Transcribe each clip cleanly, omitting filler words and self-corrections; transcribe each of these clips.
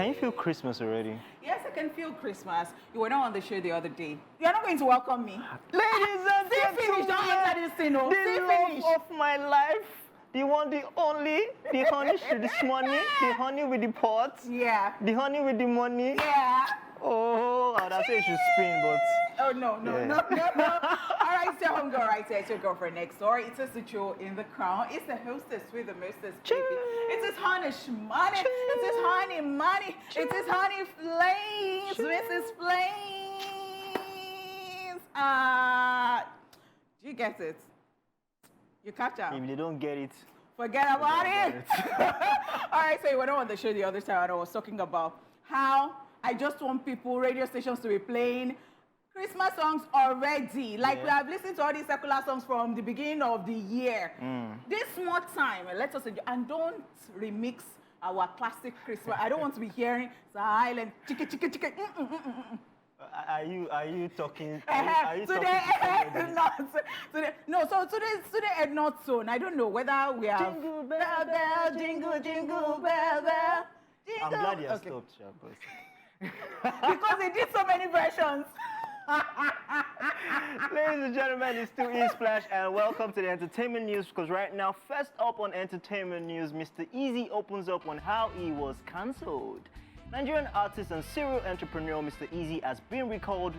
Can you feel Christmas already? Yes, I can feel Christmas. You were not on the show the other day. You're not going to welcome me. Ladies and See finish, don't enter this thing, no. the See love finish. of my life, the one, the only, the honey with the money, the honey with the pots, Yeah. the honey with the money. Yeah. Oh, I would say you should spin, but Oh, no. All right, so home girl right here. It's your girlfriend next door. It's a Joe in the crown. It's the hostess with the mostest baby. It is honey shmoney. It is honey money. It is honey flames. Mrs. Flames. Do you get it? You catch up? if they don't get it, Forget about it. All right, so you went on the show the other time and I was talking about how I just want people, radio stations to be playing Christmas songs already. Like we have listened to all these secular songs from the beginning of the year. This more time, let us enjoy, and don't remix our classic Christmas. I don't want to be hearing silent chicka chicka chicka. Are you talking? Today, not tone. I don't know whether we have Jingle bell bell, jingle jingle bell bell. Jingle. I'm glad you have stopped, Shabos. Because they did so many versions. Ladies and gentlemen, it's still E-Splash and welcome to the entertainment news, because right now, first up on entertainment news, Mr. Easy opens up on how he was cancelled. Nigerian artist and serial entrepreneur Mr. Easy has been recalled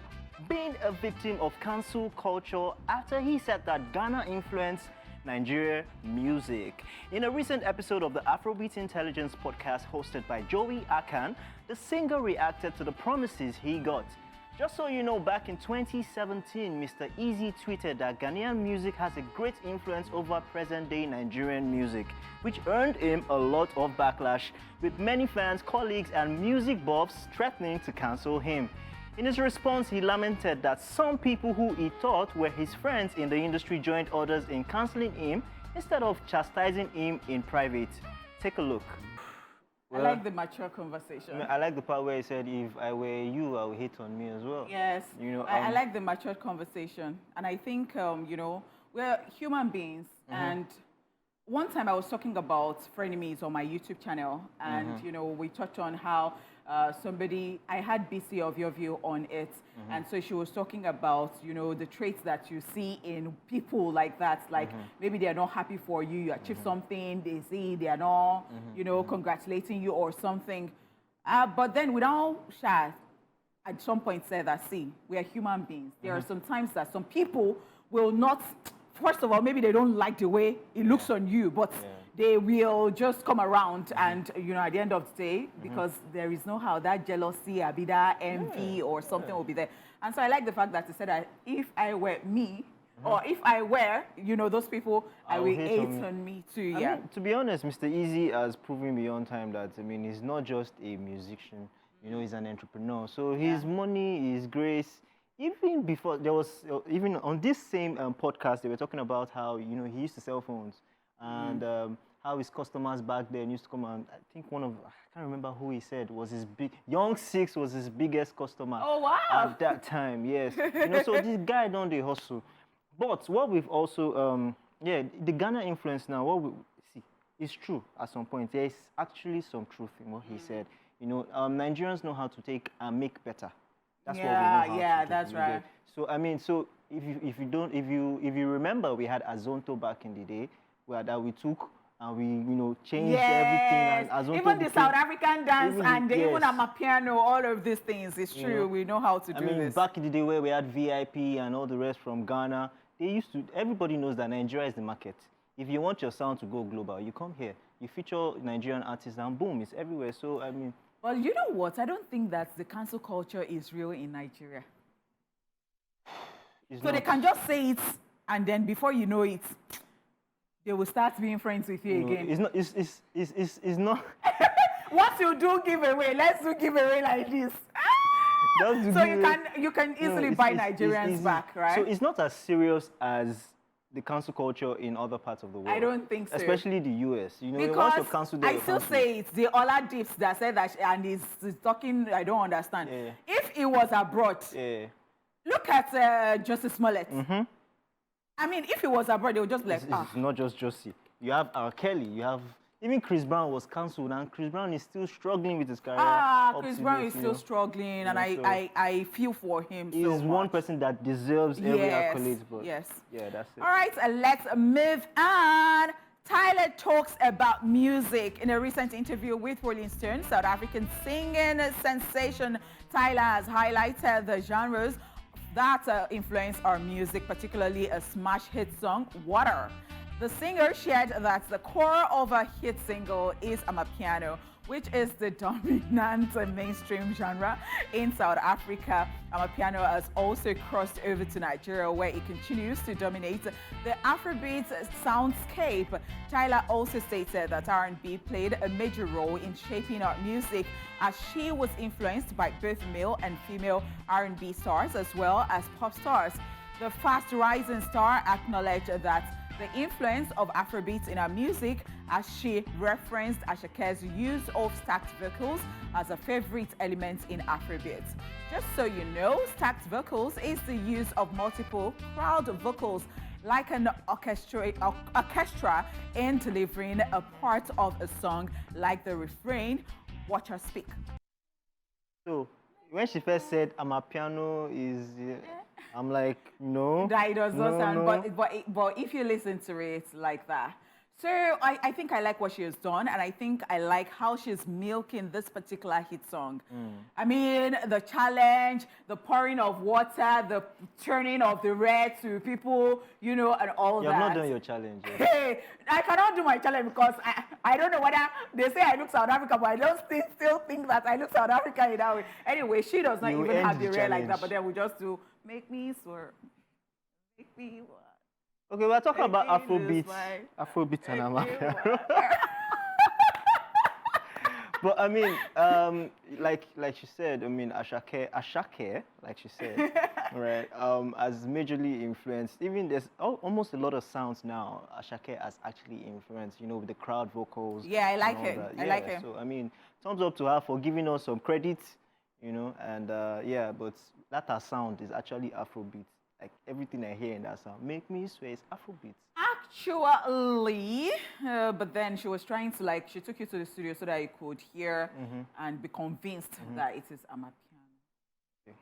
being a victim of cancel culture after he said that Ghana influenced Nigeria music. In a recent episode of the Afrobeat Intelligence podcast hosted by Joey Akan, the singer reacted to the promises he got. Just so you know, back in 2017, Mr. Easy tweeted that Ghanaian music has a great influence over present-day Nigerian music, which earned him a lot of backlash, with many fans, colleagues, and music buffs threatening to cancel him. In his response, he lamented that some people who he thought were his friends in the industry joined others in cancelling him instead of chastising him in private. Take a look. Well, I like the mature conversation. I like the part where he said, if I were you, I would hate on me as well. Yes. You know, I like the mature conversation. And I think, you know, we're human beings. And one time I was talking about frenemies on my YouTube channel. And, you know, we touched on how I had BC of Your View on it. And so she was talking about, you know, the traits that you see in people like that. Like maybe they are not happy for you, you achieve something, they see they are not, you know, congratulating you or something. But then without shy, at some point said that, see, we are human beings. There are some times that some people will not, first of all, maybe they don't like the way it looks on you, but they will just come around and, you know, at the end of the day, because there is no how that jealousy, that envy or something will be there. And so I like the fact that he said that if I were me, or if I were, you know, those people, I will hate on me too, I mean, to be honest, Mr. Easy has proven beyond time that, I mean, he's not just a musician, you know, he's an entrepreneur. So his money, his grace, even before, there was, even on this same podcast, they were talking about how, you know, he used to sell phones. And how his customers back then used to come, and I think I can't remember who he said was his Young Six was his biggest customer. Oh, wow. At that time, yes. You know, so this guy don't they hustle. But what we've also, the Ghana influence now, what we see is true at some point. There's actually some truth in what he said. You know, Nigerians know how to take and make better. That's what we know how to do. That's right. So I mean, so if you remember, we had Azonto back in the day, that we took and we, you know, changed everything. And Azonto even the South African dance and even Amapiano, all of these things, it's true. know, we know how to do this. Back in the day where we had VIP and all the rest from Ghana, everybody knows that Nigeria is the market. If you want your sound to go global, you come here, you feature Nigerian artists, and boom, it's everywhere. So, I mean... Well, you know what? I don't think that the cancel culture is real in Nigeria. So they can just say it, and then before you know it, they will start being friends with you again. It's not. Once you do giveaway, let's do giveaway like this. So you can easily buy Nigerians back, right? So it's not as serious as the cancel culture in other parts of the world. I don't think so. Especially the US. You know, because once cancel there, I still say it's the Ola Dips that said that, and he's talking, I don't understand. If it was abroad, look at Justice Smollett. I mean, if it was abroad, they would just be like, It's not just Josie. You have R. Kelly, you have, Even Chris Brown was cancelled, and Chris Brown is still struggling with his career. Chris Brown is still struggling, and I feel for him He's so much. one person that deserves every accolade, but yes. yeah, that's it. All right, let's move on. Tyler talks about music. In a recent interview with Rolling Stone, South African singing sensation Tyler has highlighted the genres that influence our music, particularly a smash hit song, Water. The singer shared that the core of a hit single is Amapiano, which is the dominant mainstream genre in South Africa. Amapiano has also crossed over to Nigeria, where it continues to dominate the Afrobeat soundscape. Tyler also stated that R&B played a major role in shaping our music, as she was influenced by both male and female R&B stars as well as pop stars. The fast-rising star acknowledged that the influence of Afrobeats in her music, as she referenced Ashake's use of stacked vocals as a favorite element in Afrobeats. Just so you know, stacked vocals is the use of multiple crowd vocals like an orchestra in delivering a part of a song, like the refrain, "Watch her speak." So when she first said Amapiano is, I'm like, no. That it does not sound, no. but if you listen to it like that. So I think I like what she has done, and I think I like how she's milking this particular hit song. I mean, the challenge, the pouring of water, the turning of the red to people, you know, and all You that. have not done your challenge yet. Hey, I cannot do my challenge because I don't know whether they say I look South African, but I don't still think that I look South African in that way. Anyway, she does not You even end have the the red like that, challenge. but then we just do make me swear, make me what. Okay, we're talking about Make me Afrobeat, lose my- Afrobeat and Make me Amapiano. what. But I mean, like she said, I mean, Ashake, like she said, right, has majorly influenced. Even there's almost a lot of sounds now. Ashake has actually influenced, you know, with the crowd vocals. Yeah, I like and all it. that. I like it. So I mean, thumbs up to her for giving us some credit, you know, and yeah, but that her sound is actually Afrobeat. Like everything I hear in that sound, make me swear it's Afrobeat. Actually, but then she was trying to, like, she took you to the studio so that you could hear and be convinced that it is Amapiano.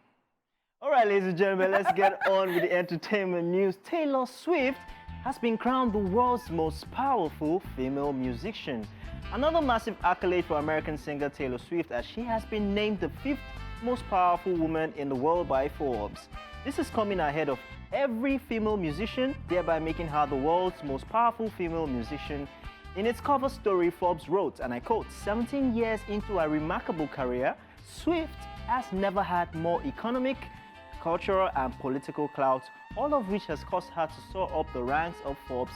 All right, ladies and gentlemen, let's get on with the entertainment news. Taylor Swift has been crowned the world's most powerful female musician. Another massive accolade for American singer Taylor Swift, as she has been named the 5th most powerful woman in the world by Forbes. This is coming ahead of every female musician, thereby making her the world's most powerful female musician. In its cover story, Forbes wrote, and I quote, 17 years into a remarkable career, Swift has never had more economic, cultural, and political clout, all of which has caused her to soar up the ranks of Forbes'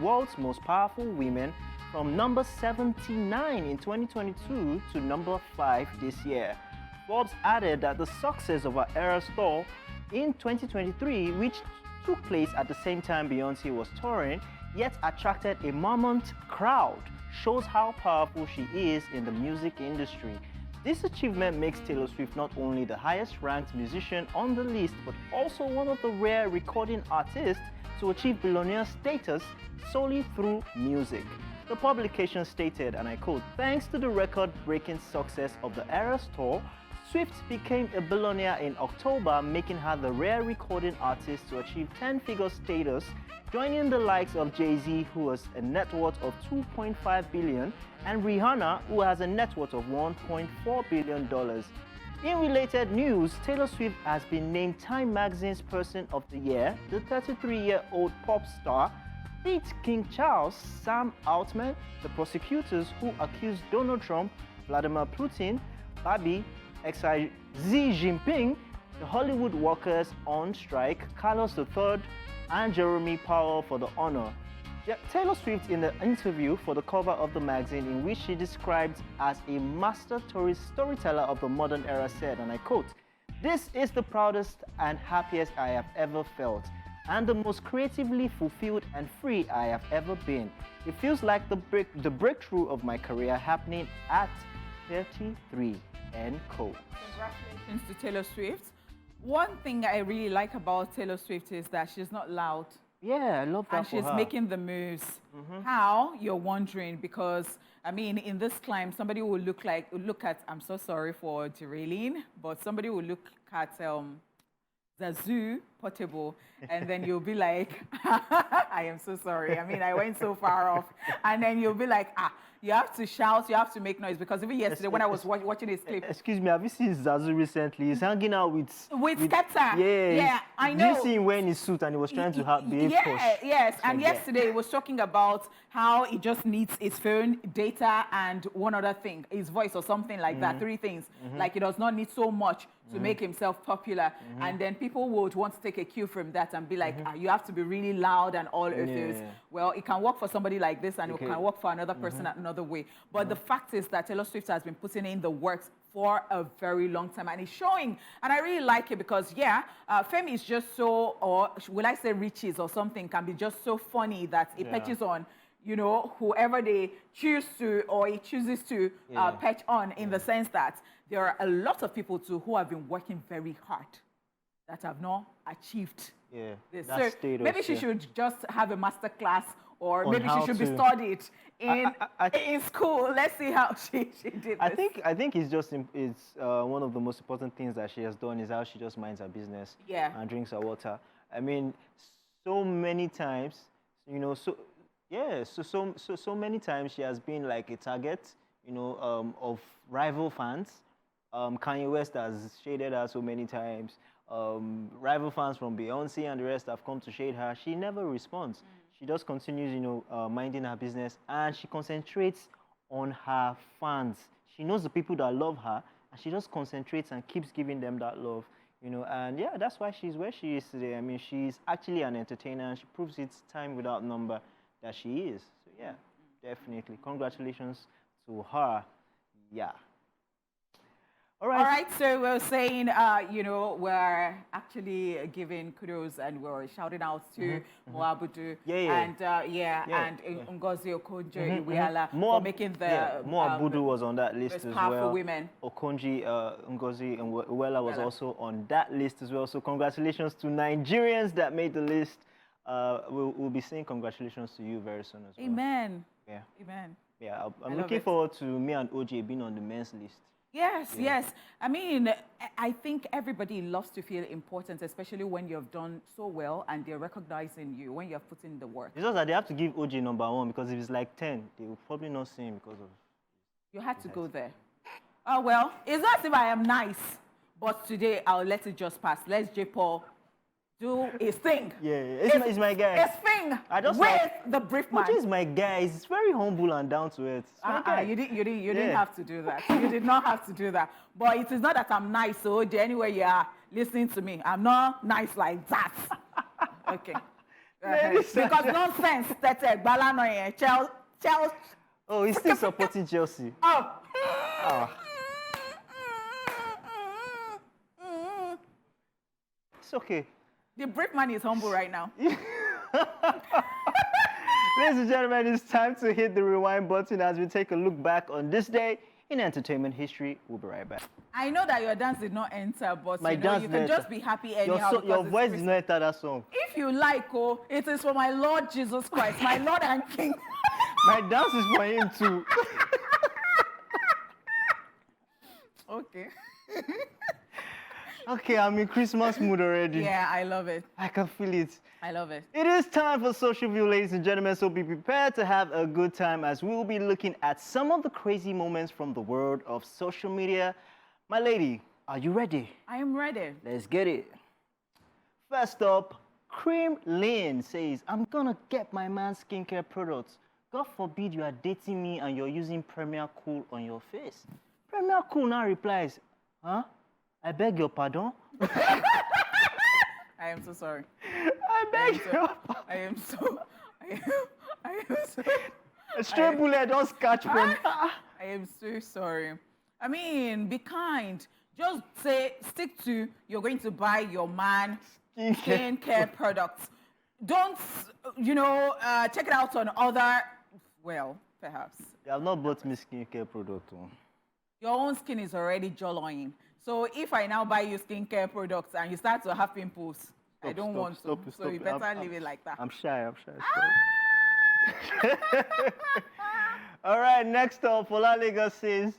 world's most powerful women from number 79 in 2022 to number 5 this year. Forbes added that the success of her Eras tour in 2023, which took place at the same time Beyoncé was touring, yet attracted a mammoth crowd, shows how powerful she is in the music industry. This achievement makes Taylor Swift not only the highest-ranked musician on the list, but also one of the rare recording artists to achieve billionaire status solely through music. The publication stated, and I quote, "Thanks to the record-breaking success of the Eras tour, Swift became a billionaire in October, making her the rare recording artist to achieve 10-figure status, joining the likes of Jay-Z, who has a net worth of $2.5 billion, and Rihanna, who has a net worth of $1.4 billion. In related news, Taylor Swift has been named Time Magazine's Person of the Year. The 33-year-old pop star beat King Charles, Sam Altman, the prosecutors who accused Donald Trump, Vladimir Putin, Barbie, Xi Jinping, the Hollywood workers on strike, Carlos III, and Jeremy Powell for the honor. Taylor Swift, in the interview for the cover of the magazine, in which she described as a master storyteller of the modern era, said, and I quote, "This is the proudest and happiest I have ever felt, and the most creatively fulfilled and free I have ever been. It feels like the breakthrough of my career happening at 33, end quote. Congratulations to Taylor Swift. One thing I really like about Taylor Swift is that she's not loud. Yeah, I love that And for she's her. making the moves. How? You're wondering because I mean, in this climb, somebody will look at. I'm so sorry for derailing, but somebody will look at Zazu Portable, and then you'll be like, I am so sorry. I mean, I went so far off. And then you'll be like, you have to shout, you have to make noise. Because even yesterday, when I was watching this clip, Excuse me, have you seen Zazu recently? He's hanging out with Skepta. Yeah, Yeah, I Did know. you see him wearing his suit and he was trying to behave posh? Yes. It's And like that. yesterday he was talking about how he just needs his phone, data, and one other thing, his voice or something like that. 3 things. Like he does not need so much to make himself popular. And then people would want to take a cue from that and be like, you have to be really loud and all of those. Well, it can work for somebody like this and it can work for another person another way. But the fact is that Taylor Swift has been putting in the works for a very long time and it's showing. And I really like it because, fame is just so, or will I say riches or something, can be just so funny that it patches on, you know, whoever they choose to or he chooses to patch on in the sense that there are a lot of people too who have been working very hard that have not achieved this. that So status, maybe she should just have a master class or On maybe she how should be to- studied in school. Let's see how she did this. I think it's one of the most important things that she has done is how she just minds her business and drinks her water. I mean, so many times, you know, so many times she has been like a target, you know, of rival fans. Kanye West has shaded her so many times. Rival fans from Beyonce and the rest have come to shade her. She never responds. She just continues, you know, minding her business, and she concentrates on her fans. She knows the people that love her, and she just concentrates and keeps giving them that love, you know. And yeah, that's why she's where she is today. I mean, she's actually an entertainer, and she proves it time without number that she is. So yeah, definitely, congratulations to her. Yeah. All right. So we're saying, you know, we're actually giving kudos and we're shouting out to Moabudu and Ngozi Okonjo-Iweala for making the Moabudu was on that list most as powerful well. women. Okonji Ngozi Iweala was also on that list as well. So congratulations to Nigerians that made the list. We'll be saying congratulations to you very soon as well. Amen. Yeah. Amen. Yeah, I'm looking forward to me and OJ being on the men's list. Yes. I mean, I think everybody loves to feel important, especially when you've done so well and they're recognizing you, when you have put in the work. It's just that they have to give OJ number 1 because if it's like 10, they will probably not see him because of... You had to go there. Oh, well, it's not as if I am nice, but today I'll let it just pass. Let's J. Paul do his thing. It's my guy. His thing I just with like, the brief man. OJ is my guy. He's very humble and down to earth. You didn't have to do that. You did not have to do that. But it is not that I'm nice, so anywhere you are listening to me, I'm not nice like that. Okay. Because nonsense, that's a Balano Chelsea. Oh, he's still supporting Chelsea. Oh. It's okay. The brief man is humble right now. Ladies and gentlemen, it's time to hit the rewind button as we take a look back on this day in entertainment history. We'll be right back. I know that your dance did not enter, but My you know, dance you did can not just be happy anyhow. Your voice did not enter that song. If you like, it is for my Lord Jesus Christ, my Lord and King. My dance is for him too. Okay. Okay, I'm in Christmas mood already. Yeah, I love it. I can feel it. I love it. It is time for Social View, ladies and gentlemen, so be prepared to have a good time as we'll be looking at some of the crazy moments from the world of social media. My lady, are you ready? I am ready. Let's get it. First up, Cream Lane says, I'm gonna get my man skincare products. God forbid you are dating me and you're using Premier Cool on your face. Premier Cool now replies, huh? I beg your pardon? I am so sorry. I beg your pardon. I am so. A stray bullet don't catch from. I am so sorry. I mean, be kind. Just stick to you're going to buy your man skincare products. Don't, check it out on other, well, perhaps. You have not bought me skincare product. Your own skin is already jawline. So if I now buy you skincare products and you start to have pimples, I don't want to. Stop, So you better leave it like that. I'm shy. Stop. All right, next up, Olalega says,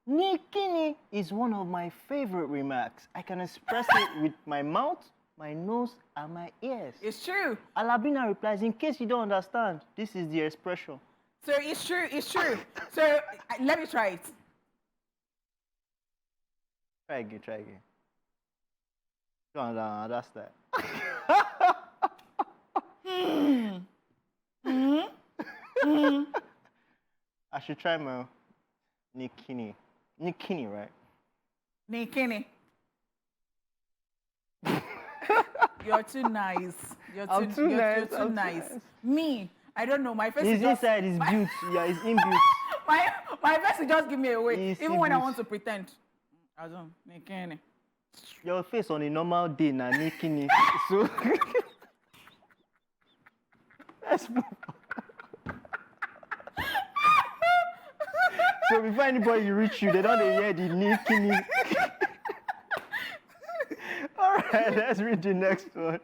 Nikini is one of my favorite remarks. I can express it with my mouth, my nose, and my ears. It's true. Alabina replies, in case you don't understand, this is the expression. So it's true. So let me try it. Try again. Don't that's that. I should try my Nikini. Nikini, right? Nikini. You're too nice. I'm too nice. You're too nice. Me, I don't know. My face His is just, inside is built. Yeah, it's inbuilt. my face will just give me away. It's Even when I inbuilt. want to pretend. I don't. Nikini. Your face on a normal day, na Nikini. So let's move on. So before anybody reach you, they don't hear the Nikini. All right, let's read the next one.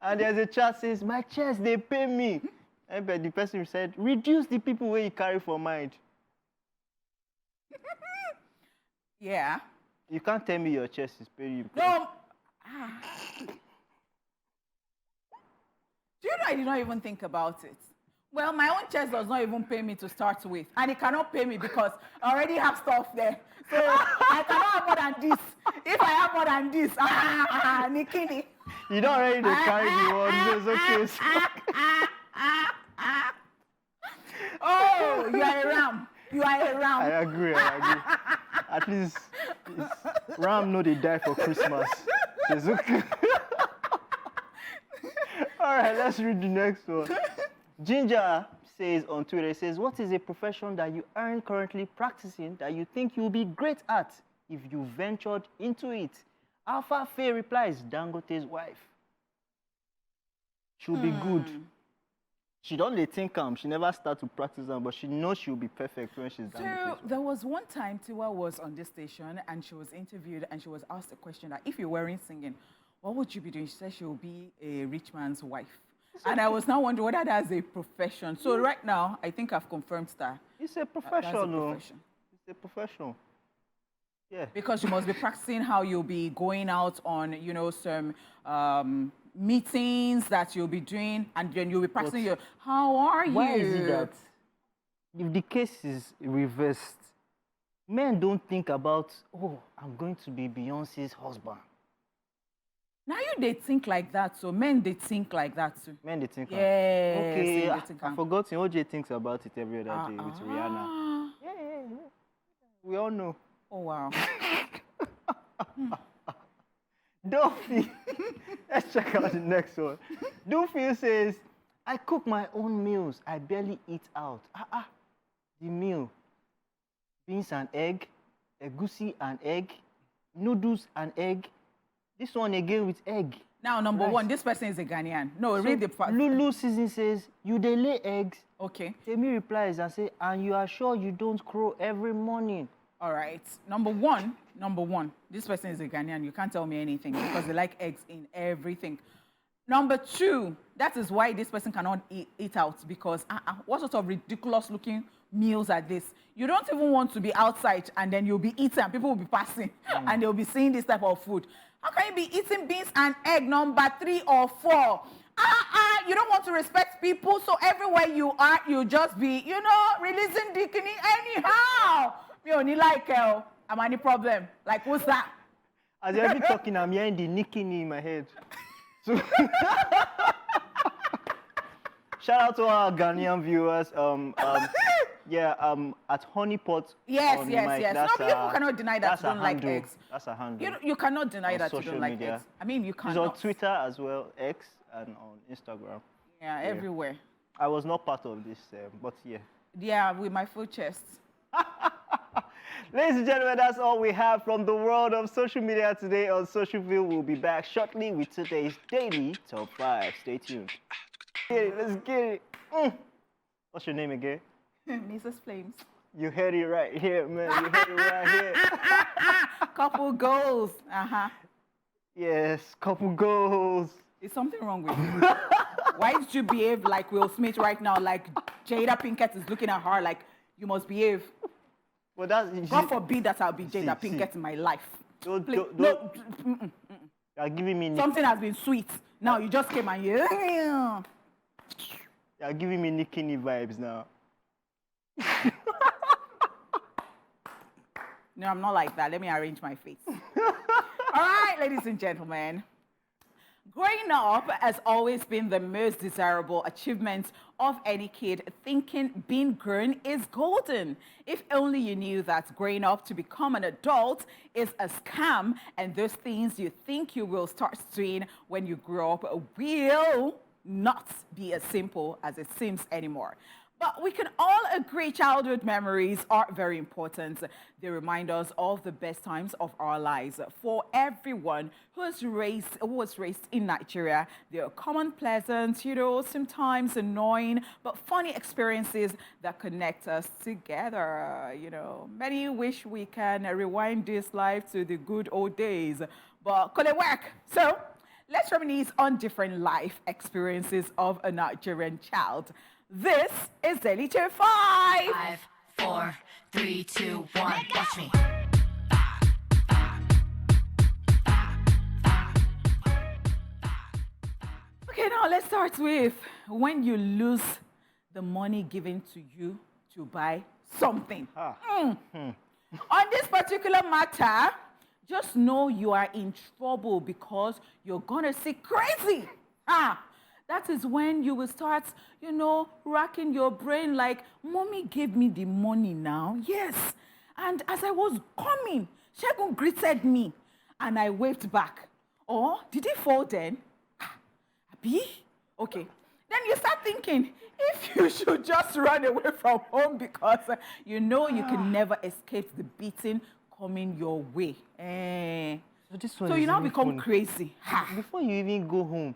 And there's a chat says, my chest, they pay me. But the person said, reduce the people where you carry for mind. Yeah. You can't tell me your chest is paying you. No. Do you know I did not even think about it? Well, my own chest does not even pay me to start with. And it cannot pay me because I already have stuff there. So I cannot have more than this. If I have more than this, Nikini. You don't already carry the one, so it's okay. Oh, you are a ram. You are a ram. I agree. At least Ram know they die for Christmas. It's okay. All right, let's read the next one. Ginger says on Twitter, it says, what is a profession that you aren't currently practicing that you think you'll be great at if you ventured into it? Alpha Faye replies, Dangote's wife. She'll be good. She don't let think she never start to practice them, but she knows she'll be perfect when she's done. So there was one time Tiwa was on this station and she was interviewed and she was asked a question that if you weren't singing, what would you be doing? She said she will be a rich man's wife. And I was now wondering whether that's a profession. So right now, I think I've confirmed that. It's a profession, that's a no? profession. It's a profession. Yeah. Because you must be practicing how you'll be going out on, some meetings that you'll be doing, and then you'll be practicing your, how are you? Why is it that if the case is reversed, men don't think about, oh, I'm going to be Beyonce's husband. Now they think like that, so men, they think like that too. Men, they think yes, okay, they think I forgot. OJ thinks about it every other day with Rihanna. Yeah. We all know. Oh, wow. Duffy. Let's check out the next one. Duffy says, I cook my own meals. I barely eat out. The meal. Beans and egg, egusi and egg, noodles and egg. This one again with egg. Now, number one, this person is a Ghanaian. No, read the part. Lulu Season says, you dey lay eggs. Okay. Temi replies and say, and you are sure you don't crow every morning. All right. Number one, this person is a Ghanaian. You can't tell me anything because they like eggs in everything. Number two, that is why this person cannot eat out because what sort of ridiculous looking meals are this? You don't even want to be outside and then you'll be eating and people will be passing and they'll be seeing this type of food. How can you be eating beans and egg number 3 or 4? You don't want to respect people, so everywhere you are, you just be, releasing dikini anyhow. Me only like, I'm any problem. Like, what's that? As you're talking, I'm hearing the nikini in my head. So shout out to our Ghanaian viewers. At Honeypot. Yes. No, people cannot deny that you don't like eggs. That's a handle. You cannot deny that you don't like media. eggs. I mean, you cannot. It's on Twitter as well, X, and on Instagram. Yeah, everywhere. I was not part of this, but yeah. Yeah, with my full chest. Ladies and gentlemen, that's all we have from the world of social media today on Social View. We'll be back shortly with today's Daily Top 5. Stay tuned. Let's get it. What's your name again? Mrs. Flames. You heard it right here, man. You heard it right here. Couple goals. Yes, couple goals. Is something wrong with you? Why did you behave like Will Smith right now? Like Jada Pinkett is looking at her like you must behave. But that's God forbid that I'll be Jada see. Pinkett in my life. Don't, Please, don't, no, don't- You're giving me something has been sweet. Now you just came and you. you're giving me Nicki vibes now. No, I'm not like that. Let me arrange my face. All right, ladies and gentlemen. Growing up has always been the most desirable achievement of any kid. Thinking being grown is golden. If only you knew that growing up to become an adult is a scam, and those things you think you will start doing when you grow up will not be as simple as it seems anymore. But we can all agree childhood memories are very important. They remind us of the best times of our lives. For everyone who was raised in Nigeria, there are common, pleasant, sometimes annoying, but funny experiences that connect us together. Many wish we can rewind this life to the good old days, but could it work? So let's reminisce on different life experiences of a Nigerian child. This is Daily Tier 5. 5, 4, 3, 2, 1. Watch me. Okay, now let's start with when you lose the money given to you to buy something. On this particular matter, just know you are in trouble because you're gonna see crazy. That is when you will start, racking your brain like, mommy gave me the money now. Yes. And as I was coming, Shegun greeted me and I waved back. Oh, did he fall then? Abi? Okay. Then you start thinking if you should just run away from home because you can never escape the beating coming your way. So you now become crazy. Before you even go home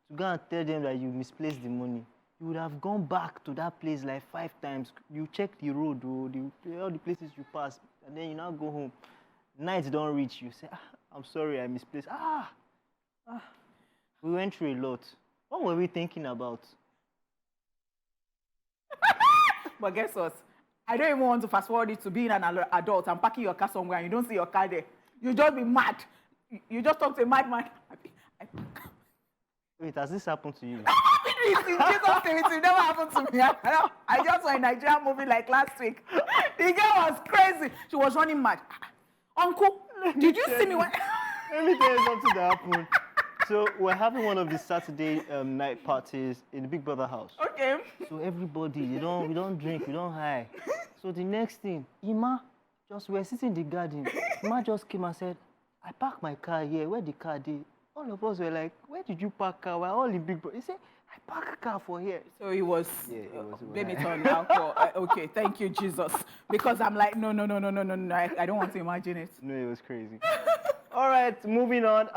to go and tell them that you misplaced the money, you would have gone back to that place like 5 times. You check the road, all the places you passed, and then you now go home. Night don't reach, you say, I'm sorry, I misplaced. We went through a lot. What were we thinking about? But guess what? I don't even want to fast forward it to being an adult and parking your car somewhere and you don't see your car there. You just be mad. You just talk to a madman. Wait, has this happened to you? It never happened to me. I just saw a Nigerian movie like last week. The girl was crazy. She was running mad. Uncle, did you see me when... Let me tell you something that happened. So we're having one of the Saturday night parties in the Big Brother house. Okay. So everybody, we don't drink, we don't high. So the next thing, we're sitting in the garden. Ima just came and said, I parked my car here. Where the car did? All of us were like, where did you park car? We're all in Big Brother. He said, I parked a car for here. So it was, blame it on alcohol. Okay, thank you, Jesus. Because I'm like, no. I don't want to imagine it. No, it was crazy. All right, moving on.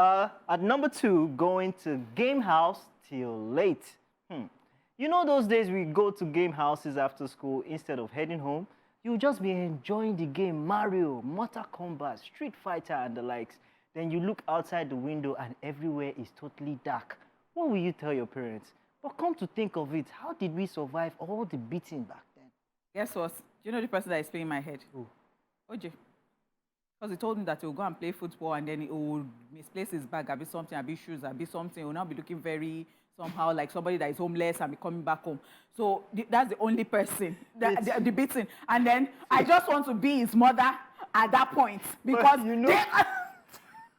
At number 2, going to game house till late. You know those days we go to game houses after school instead of heading home? You'll just be enjoying the game Mario, Mortal Kombat, Street Fighter, and the likes. Then you look outside the window and everywhere is totally dark. What will you tell your parents? But come to think of it, how did we survive all the beating back then? Guess what? Do you know the person that is playing my head? Who? OJ. Because he told me that he will go and play football and then he will misplace his bag, I'll be something, I'll be shoes, I'll be something. He will now be looking very somehow like somebody that is homeless and be coming back home. So that's the only person, the beating. And then I just want to be his mother at that point. Because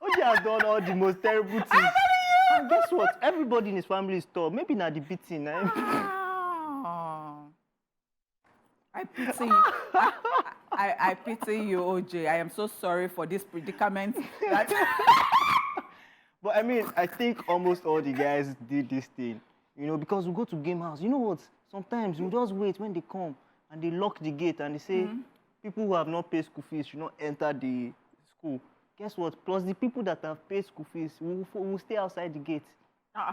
OJ has done all the most terrible things. And guess what? Everybody in his family is tall. Maybe not the beating. I pity you. I pity you, OJ. I am so sorry for this predicament. But I mean, I think almost all the guys did this thing. Because we go to game house. You know what? Sometimes we just wait when they come and they lock the gate and they say, people who have not paid school fees should not enter the school. Guess what? Plus the people that have paid school fees, we will stay outside the gate.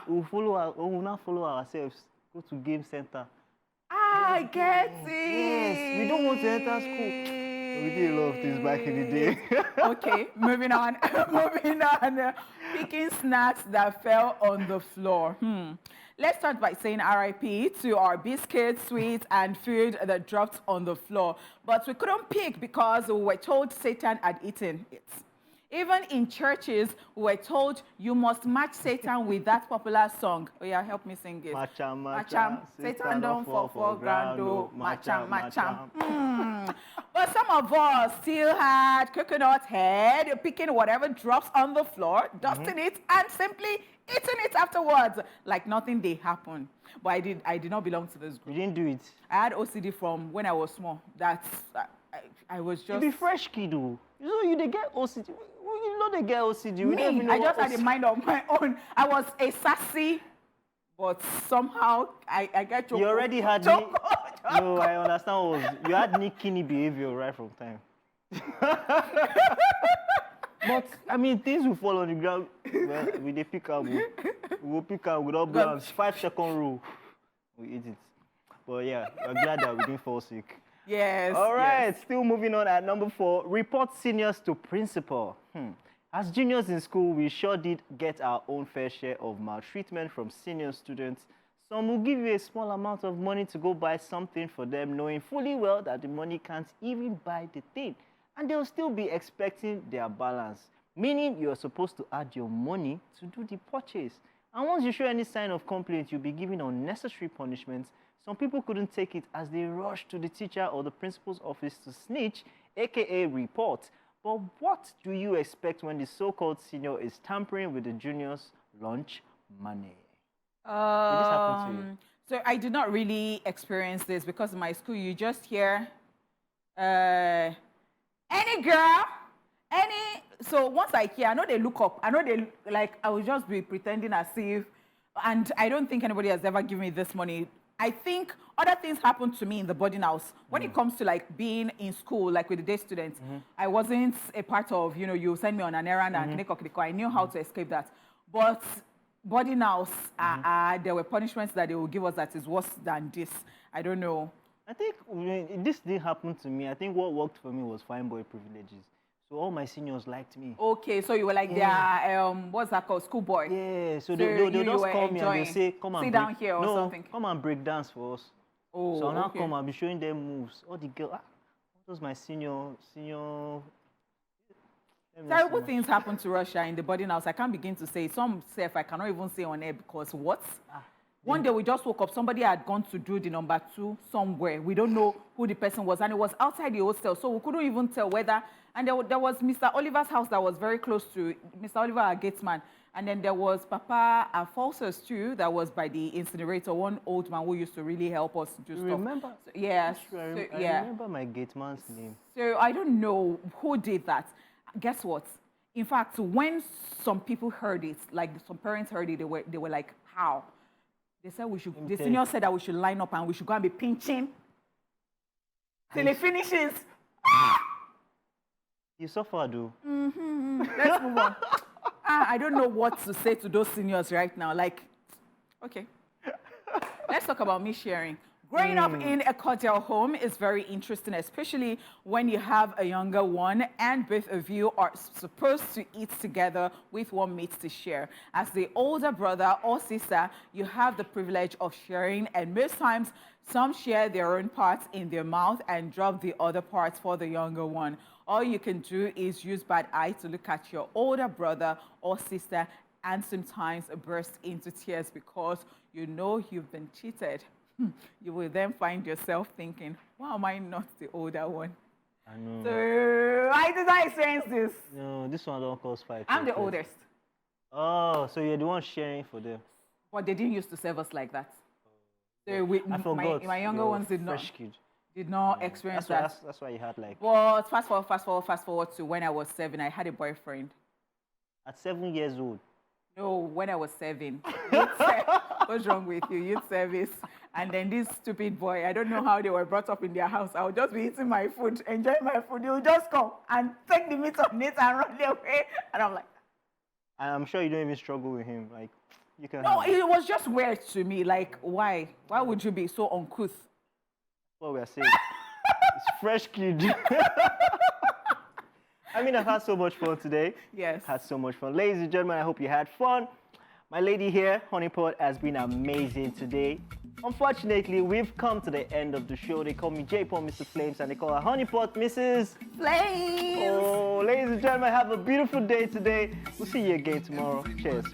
We will not follow ourselves. Go to game center. I get it. Yes, we don't want to enter school. We did a lot of things back in the day. Okay, moving on. Moving on. Picking snacks that fell on the floor. Let's start by saying RIP to our biscuits, sweets, and food that dropped on the floor. But we couldn't pick because we were told Satan had eaten it. Even in churches, we were told you must match Satan with that popular song. Oh yeah, help me sing it. Macham, Macham, Satan don't fall for ground, oh, macham, macham. But some of us still had coconut head, picking whatever drops on the floor, dusting it, and simply eating it afterwards, like nothing did happen. But I did not belong to this You group. didn't do it. I had OCD from when I was small. I was You just be fresh kiddo. You know you they get OCD. You know they get OCD. We don't even me. know I just what had a mind of my own. I was a sassy, but somehow I get to. You already had me. No, I understand. You had Nikini behavior right from time. But I mean, things will fall on the ground. Well, we dey pick up. We will pick up without balance. 5-second rule. We eat it. But yeah, we're glad that we didn't fall sick. Yes. All right, yes. still moving on at number 4. Report seniors to principal. As juniors in school, we sure did get our own fair share of maltreatment from senior students. Some will give you a small amount of money to go buy something for them, knowing fully well that the money can't even buy the thing. And they'll still be expecting their balance, meaning you're supposed to add your money to do the purchase. And once you show any sign of complaint, you'll be given unnecessary punishments. Some people couldn't take it as they rushed to the teacher or the principal's office to snitch, aka report. But what do you expect when the so-called senior is tampering with the junior's lunch money? Did this happen to you? So I did not really experience this because in my school you just hear any girl, any. So once I hear, I know they look up. I know they like. I will just be pretending as if, and I don't think anybody has ever given me this money. I think other things happened to me in the boarding house. When it comes to like being in school, like with the day students, I wasn't a part of, you send me on an errand and I knew how to escape that. But boarding house, there were punishments that they would give us that is worse than this. I don't know. I think this didn't happen to me. I think what worked for me was fine boy privileges. So all my seniors liked me. Okay, so you were like their, what's that called, schoolboy? Yeah, so So they'll you just were call me and enjoying. they'll say, come and Sit break. down here or no, something. come and break dance for us. Oh, So I'll now okay. come and be showing them moves. All the girls, what was my senior. Let me Terrible see. things happen to Russia in the boarding house. I can't begin to say. Some self I cannot even say on air because what? One day we just woke up, somebody had gone to do the number 2 somewhere. We don't know who the person was, and it was outside the hostel, so we couldn't even tell whether. And there was Mr. Oliver's house that was very close to Mr. Oliver, our gatesman. And then there was Papa Alphonsus too, that was by the incinerator, one old man who used to really help us do stuff. Remember? So, yeah, I remember my gate man's name. so I don't know who did that. Guess what? In fact, when some people heard it, like some parents heard it, they were like, how? They said we should, the Okay. senior said that we should line up and we should go and be pinching till it finishes. You suffered, though. Let's move on. I don't know what to say to those seniors right now. Like, okay. Let's talk about me sharing. Growing up in a cordial home is very interesting, especially when you have a younger one and both of you are supposed to eat together with one meat to share. As the older brother or sister, you have the privilege of sharing, and most times some share their own parts in their mouth and drop the other parts for the younger one. All you can do is use bad eye to look at your older brother or sister and sometimes burst into tears because you know you've been cheated. You will then find yourself thinking, why am I not the older one? I know. So I did not experience this. No, this one don't cause fight. I'm the okay. oldest, Oh, so you're the one sharing for them. but they didn't used to serve us like that. So we, I forgot. my younger you're ones a fresh kid. did not experience That's why, that. that's why you had like, But fast forward to when I was 7, I had a boyfriend. at 7 years old. No, when I was 7. What's wrong with you? Youth service. And then this stupid boy, I don't know how they were brought up in their house. I would just be eating my food, enjoying my food. He would just come and take the meat on it and run away. And I'm like, And I'm sure you don't even struggle with him. Like, you can. no, have it was just weird to me. Like, why? Why would you be so uncouth? what we are saying. It's Fresh kid. I mean, I've had so much fun today. Yes. Had so much fun. Ladies and gentlemen, I hope you had fun. My lady here, Honeypot, has been amazing today. Unfortunately, we've come to the end of the show. They call me J-Pop, Mr. Flames, and they call her Honeypot, Mrs. Flames. Oh, ladies and gentlemen, have a beautiful day today. We'll see you again tomorrow. Cheers.